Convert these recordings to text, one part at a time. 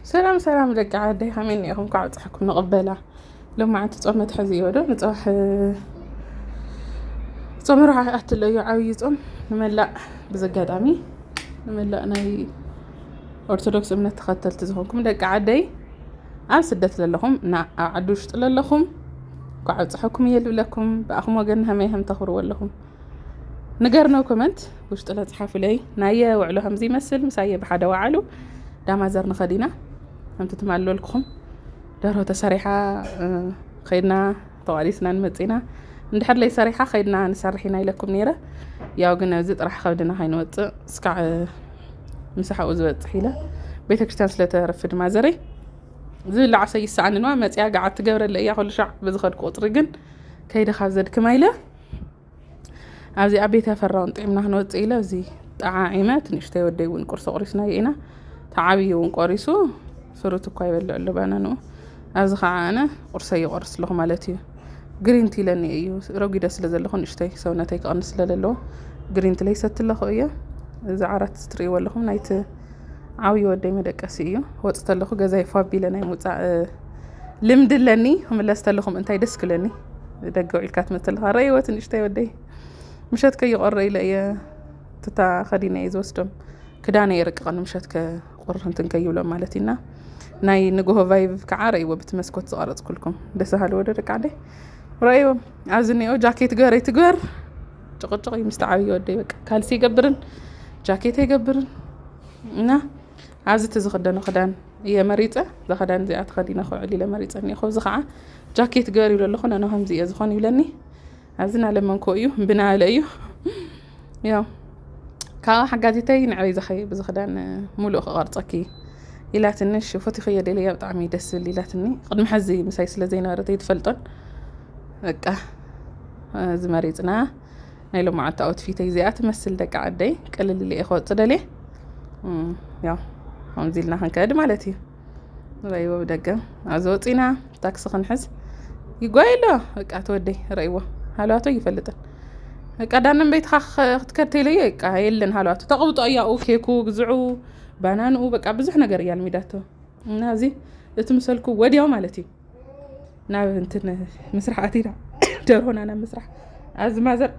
سلام لك عادي هميني أخوك قاعد تحكم نقبلها لما عاد تصوم تحزي وده نصح تصوم روح أحتل له عاوز نملا بزقاد عمي نملا أنا أرثوذكس من تختل تزهمكم لك عادي أنا سدت لهم نا عدوش تلا لهم قاعد تحكم يلو لكم بأخم وجنها ما هم تخروا لهم نقرنا كومنت وش طلع صحاف لي نايا وعلو همزي مسل مسايا بحدا وعلو دام زرنا خدينا هم تتمعلوا لكم دارو تسريحة خيدنا طواليسنا نمتينا ندحر لي سريحة خيدنا نسرحينا لكم نيرة يا وقلنا زيت راح خدنا هاي نوت سكع مساحة أزوات حيلة بيتك كريستيان سلطة رفض مازري زي اللي عسى يسعن نوع ما تيا قعدت تجبر اللي ياخذ شعب بزخد قطرجن كيدا خازد كمايلة عزي أبيتها فران طعمنا هنوت إلى زي عائمات نشتي ودي ونقرص قريسنا ينا تعبي ونقريسو صورتو كايبل اللبانانو أزخع أنا قرصي قرص لهم مالتي جرين تي لاني أيو روجي دس لزلهم نشتي سونا تيك أنس للو جرين تي ليست لخوية إذا عرفت تستري ولهم نايت عاوي ودي مدك أسيو هو تستلخو جزاي فابي لنا يموت لمد لاني هم اللي استلخهم أنتي دسك لاني دقوا الكات مثلها ريوة نشتي ودي مشات كي يقري لأي تتا خدينا يزوستم كدانا يرق أنا مشات كقرن تنكيو لهم مالتنا ناي نجوه فايف كعاري وبتمسكوت صارت كلكم ده سهل ودرك عليه رأيو عاوزني جاكيت جاري تجار شقي مستعوي ودي بك كالسي يقبرن جاكيت يقبرن نا عاوزت تزخدنا خدان هي مريضة زخدان زي أتخدينا خو علي لمريضة إني خو زخعة جاكيت جاري ولا خنا أنا هم زي أزخاني ولني عاوزنا لما نكويو بنا عليه يا كا حاجاتي تين علي زخي بزخدان ملوخ غارتكي إلا تنش وفتي خيالي لي بطعمي دس اللي لا تني قد محزي مسايسلة زينا رتي تفلطن هكا زمريتنا نايلو مع التاوتفيتي زي تمثل دك عدي قلل اللي اخو تصدلي يا هنزلنا هنكاد مالتي رايوه بدقه عزوطينا تاكس خنحز يقايلا هكا تودي رايوه حالاتو يفلطن هكا دانن بيت خخ تكرتيلي هكا يلن حالاتو تقبطو ايا او كيكو غزعو بانانو بقى بزح ነገር ያልሚዳተው እና እዚ እትምሰልኩ ወዲያው ማለቴ ና እንትን መስራህ አቲራ ደርሆናና መስራህ አዝማዘር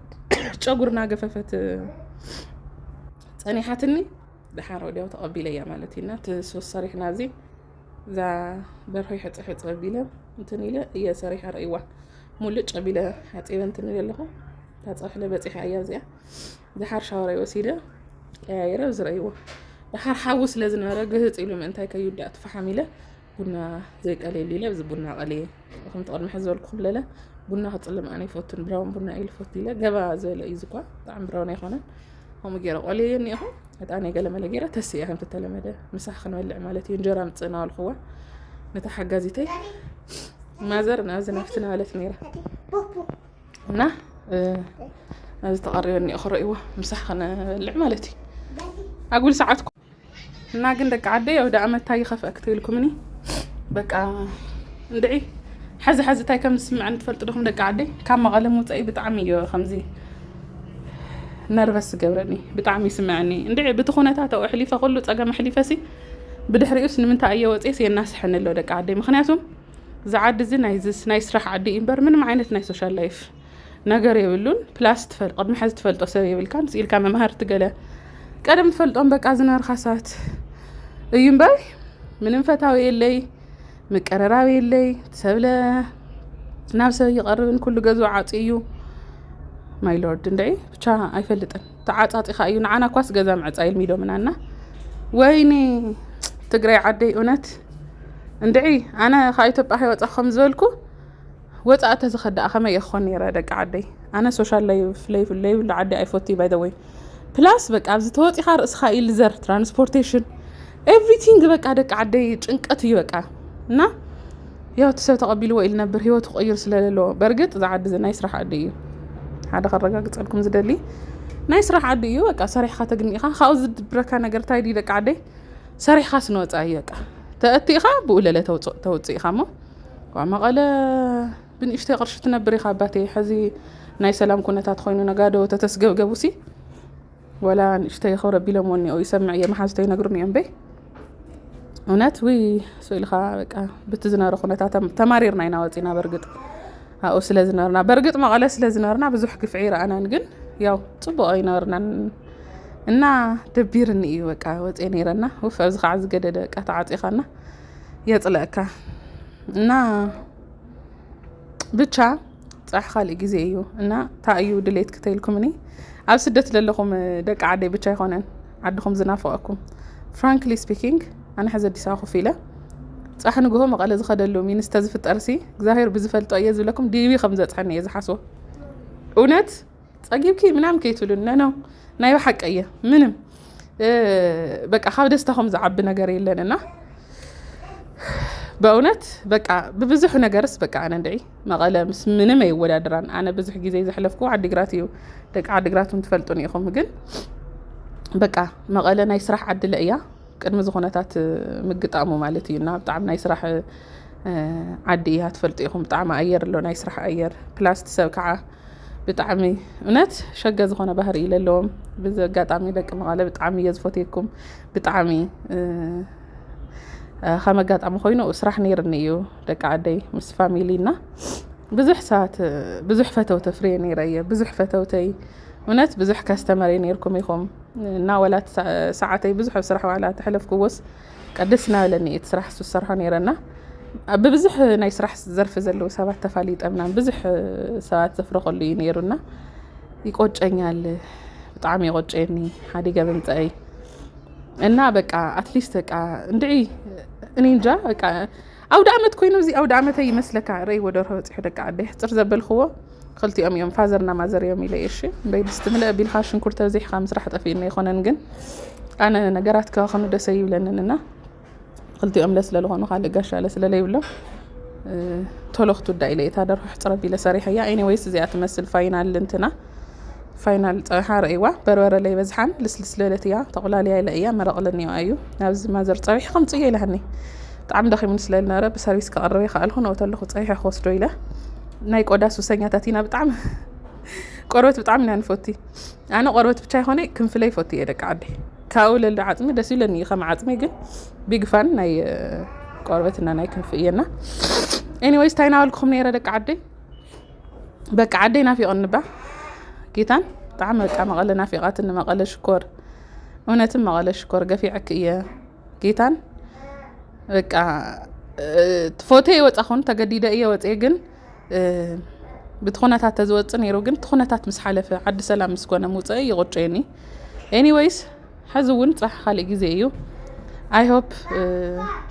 ጨጉርና ገፈፈት ጸኒሐትኒ ድሓር ወዲያው ተቀቢለያ ማለቴና ተሰሰሪሕና እዚ ዛ በርሆ ይሕጽሕ ጸቢለ እንትን ኢለ የሰሪሕ ረይዋ ሙልጭ ጸቢለ ሓጺበ እንትን ኢለለኹ ታጽሕለ በጽሕ አያዝያ ድሓር ሻወር ይወሲደ ያይረ ዝረይዋ دحر حاوس لازم أرجع تقولوا من أنتي كيودي أتفحميله بنا زي قليل لا بس بنا قليل خم تقول محزول كل لا بنا هتطلع معنا فوتن براون بنا إيه الفوتيلة جبا زي الإيزقوا طعم براون يخونا هم جرا قليل إني أهو هتأني قال ما لقيرة تسيء هم تتكلم هذا مسح خن ولا عمالتي نجرا متصنع الخوة نتحقق زيتي ما زرنا زنا فتنا على ثميرة نا هذا تقريبا إني أخر إيوه مسح خن العمالتي أقول ساعتكم እና ግን ደቂ ዓደይ ወደ ኣመታይ خفأكت لكمني بقى ندعي حز تاي كم سمع عند تفلط لكم دቂ ዓደይ ካብ መቐለ ሙፀይ ብጣዕሚ እዩ ከምዚ ነርቨስ ገብረኒ ብጣዕሚ ይስምዓኒ ندعي بتخونታት او حليفه كله ፀገም حليفسي بدحريوس ንምንታይ እየ ወፂስ የናስሕን ለው ደቂ ዓደይ ምክንያቱም ዝዓዲ እዚ ናይ ስራሕ ዓዲ እምበር ምንም ዓይነት ናይ ሶሻል ላይፍ ነገር የብሉን ፕላስ ትፈልጥ ቅድሚ ሕዚ ትፈልጦ ሰብ የብልካን ሲልካ መምሃር ትገለ ቀደም ትፈልጦም በቃ ዝናር ኻሳት እዩምባይ ምንም ፈታው የለይ መቀረራው የለይ ተሰብለ ናብ ሰብ ይቀርብን ኩሉ ገዙ ዓጽዩ ማይ ሎርድ እንደይ ብቻ አይፈልጥን ተዓጻጺ ኻዩ ንዓና ኳስ ገዛ ምዕጻይል ሚዶ ምናና ወይኔ ትግራይ ዓደይ እውነት እንደይ ኣነ ኢትዮጵያ ህይወጻኸም ዝበልኩ ወጻእተ ዝኸዳእ ከመይ ይኾን ነይረ ደቂ ዓደይ ኣነ ሶሻል ላይፍ ዓደይ አይፎቲ ባይ ዘ ወይ ፕላስ በቃ ኣብዚ ተወጪኻ ርእስኻ ኢልዘር ትራንስፖርቴሽን ኤቭሪቲንግ በቃ ደቂ ዓደይ ጭንቀት እዩ በቃ እና ያው ተሰብ ተቀቢልዎ ኢል ነበር ህይወት ቆይር ስለሌለው በርግጥ ዛዓዲ ናይ ስራሕ ዓዲ እዩ ሓደ ከረጋግጸልኩም ዝደሊ ናይ ስራሕ ዓዲ እዩ በቃ ሰሪሕኻ ተግኒኻ ካብኡ ዝድብረካ ነገር እንታይ ዲ ደቂ ዓደይ ሰሪሕኻ ስንወፃ እዩ በቃ ተእቲኻ ብኡለለ ተውፅኢኻ ሞ መቐለ ብንእሽተይ ቅርሺ ትነብር ኢኻ ኣባቴ ሕዚ ናይ ሰላም ኩነታት ኮይኑ ነጋዶ ተተስገብገቡሲ ولا نشتي خبر بيلم وني أو يسمع يا محاز تينقرني أم بي እውነት ወይ ስኢልካ በቃ ብትዝነረ ኩነታት ተማሪርና ኢና ወፂና በርግጥ አው ስለዝነርና በርግጥ መቐለ ስለዝነርና ብዙሕ ግፍዒ ረኣናን ግን ያው ጽቡቕ ይነርናን እና ደቢርኒ እዩ በቃ ወፂ ነይረና ወፍ ኣብዚ ከዓ ዝገደደ በቃ ተዓፂኻና የጽለእካ እና ብቻ صح خالي ግዜ እዩ እና ታዩ ድሌት ክትልኩምኒ ኣብ ስደት ለለኹም ደቂ ዓደይ ብቻ ይኾነን ዓድኹም ዝናፈቐኩም frankly speaking ኣነ ሕዚ ኣዲስ ኣበባ ኮፍ ኢለ صح ንግሆ መቐለ ዝኸደሉ ሚኒስተር ዝፍጠርሲ እግዚአብሔር ብዝፈልጦ እየ ዝብለኩም ዲቪ ከም ዘፅሐኒ እየ ዝሓስቦ እውነት ፀጊብኪ ምናምን ከይትብሉን ነው ናይ ባሓቀ እየ ምንም በቃ ካብ ደስታኹም ዝዓቢ ነገር የለንና በእውነት በቃ በብዙሕ ነገርስ በቃ ኣነ እንድዒ መቐለ ምስ ምንም ኣይወዳድራን ኣነ ብዙሕ ግዜ ዘሕለፍኩ ዓዲግራት እዩ ደቂ ዓዲግራትም ትፈልጡን ኢኹም ግን በቃ መቐለ ናይ ስራሕ ዓድለ እያ ቅድሚ ዝኾነታት ምግጣሙ ማለት እዩ እና ብጣዕሚ ናይ ስራሕ ዓዲ እያ ትፈልጡ ኢኹም ብጣዕሚ ኣየር ኣሎ ናይ ስራሕ ኣየር ፕላስ ሰብ ከዓ ብጣዕሚ እውነት ሸገ ዝኾነ ባህሪ ኢለለዎም ብዘጋጣሚ ደቂ መቐለ ብጣዕሚ እየ ዝፈትየኩም ብጣዕሚ ከመጋጣሚ ኮይኑ ስራሕ ነይርኒ እዩ ደቂ ዓደይ ምስ ፋሚሊና ብዙሕ ሰዓት ብዙሕ ፈተውተ ፍሬ ነይረየ ብዙሕ ፈተውተይ እውነት ብዙሕ ካስተመር ነይርኩም ኢኹም እና ወላት ሰዓተይ ብዙሕ ስራሕ ዋላ ተሕለፍኩዎስ ቀደስና ለኒ እቲ ስራሕ ዝሰርሖ ነይረና በብዙሕ ናይ ስራሕ ዘርፍ ዘለው ሰባት ተፋሊጠምና ብዙሕ ሰባት ዘፍረኸሉ እዩ ነይሩና ይቆጨኛል ብጣዕሚ ይቆጨኒ ሓዲገ ብምፅአይ እና በቃ አትሊስት በቃ እንድዒ እኔ እንጃ በቃ ኣውደ ዓመት ኮይኑ እዚ ኣውደ ዓመተይ ይመስለካ ረይ ወደርሆ በፂሑ ደቂ ዓደይ ሕፅር ዘበልኽዎ ክልቲኦም እዮም ፋዘርና ማዘር እዮም ኢለ እሺ በይድስቲ ምልእ ቢልካ ሽንኩርተ በዚሕካ ምስራሕ ጠፊእና ይኾነን ግን ኣነ ነገራት ከኸኑ ደሰ ይብለንና ክልቲኦም ለስለልኾኑ ካልእ ጋሻ ለስለለ ይብሎም ቶሎ ክትውዳእ ኢለ እታ ደርሆ ሕፅረ ቢለ ሰሪሐያ ኤኒዌይስ እዚኣ ትመስል ፋይናል እንትና ፋይናል ፀብሓ ረእይዋ በርበረ ለይ በዝሓን ልስልስ ለለት እያ ተቑላልያ ኢለ እያ መረቕለኒ እዩ ናብዚ ማዘር ፀቢሕ ከምፅየ ኢለሃኒ ብጣዕሚ ደኺሙን ስለዝነበረ ብሰርቪስ ከቐርበ ይኽኣልኹ ነውተለኹ ፀቢሕ ክወስዶ ኢለ ናይ ቆዳ ሱሰኛታት ኢና ብጣዕሚ ቆርበት ብጣዕሚ ኢና ንፈቲ ኣነ ቆርበት ብቻ ይኾነ ክንፍለይ ፈቲ እየ ደቂ ዓደይ ካብኡ ለለ ዓፅሚ ደስ ይብለኒ እዩ ከም ዓፅሚ ግን ቢግ ፋን ናይ ቆርበትና ናይ ክንፍ እየና ኤኒዌይስ እንታይ ናበልኩኹም ነይረ ደቂ ዓደይ በቃ ዓደይ ናፊቐኒ ባ ጌታን ብጣዕሚ በቃ መቐለ ናፊቓትን መቐለ ሽኮር እውነትን መቐለ ሽኮር ገፊዕክ እየ ጌታን በቃ ፎቶ ይወፃኹን ተገዲደ እየ ወፅየ ግን ብትኹነታት ተዝወፅእ ነይሩ ግን ትኹነታት ምስ ሓለፈ ዓዲ ሰላም ምስ ኮነ ምውፅእ ይቆጨየኒ ኤኒዌይስ ሕዚ እውን ፅሕ ካልእ ግዜ እዩ ኣይ ሆፕ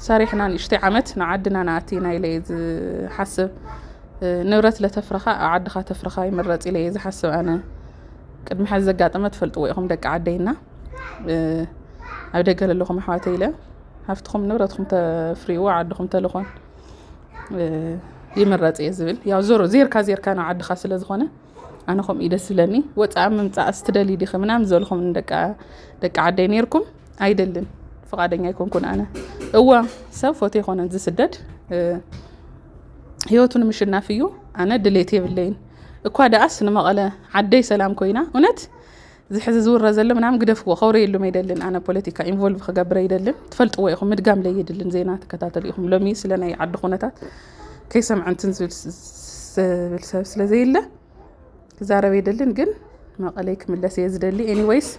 ሰሪሕና ንእሽተይ ዓመት ንዓድና ንኣቲና ኢለ ዝሓስብ ንብረት ለተፍረኻ ዓድኻ ተፍረኻ ይምረፅ ኢለ ዝሓስብ ኣነ ቅድሚ ሕዚ ዘጋጠመ ትፈልጥዎ ኢኹም ደቂ ዓደይና ኣብ ደገ ለለኹም ኣሕዋተይ ኢለ ሃፍትኹም ንብረትኹም ተፍርይዎ ዓድኹም ተልኾን ይምረፅ እየ ዝብል ያው ዞሮ ዜርካ ናብ ዓድኻ ስለ ዝኾነ ኣነ ከምኡ ደስ ዝብለኒ ወፃእ ምምፃእ ስትደሊ ዲኸ ምናምን ዝበልኹም ደቂ ዓደይ ነይርኩም ኣይደልን ፈቃደኛ ይኮንኩን ኣነ እዋ ሰብ ፎቶ ይኾነን ዝስደድ ህይወቱን ምሽናፍ እዩ ኣነ ድሌት የብለይን እኳ ደኣስ ንመቐለ ዓደይ ሰላም ኮይና እውነት ዝሕዚ ዝውረ ዘሎ ምናምን ግደፍዎ ኸውረ የሉም ኣይደልን ኣነ ፖለቲካ ኢንቮልቭ ክገብረ ኣይደልን ትፈልጥዎ ኢኹም ምድጋም ለየድልን ዜና ተከታተሉ ኢኹም ሎሚ ስለ ናይ ዓዲ ኩነታት ከይሰምዐንትን ዝብል ሰብ ስለዘይለ ክዛረብ ኣይደልን ግን መቐለይ ክምለስ እየ ዝደሊ ኤኒዌይስ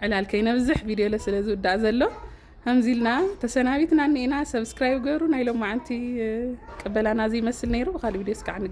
ዕላል ከይነብዝሕ ቪድዮ ለስለ ዝውዳእ ዘሎ همزيلنا تسنابيتنا نينا سبسكرايب قروا نايلو معانتي قبلانا زي مسل نيرو بخالي فيديوس كعن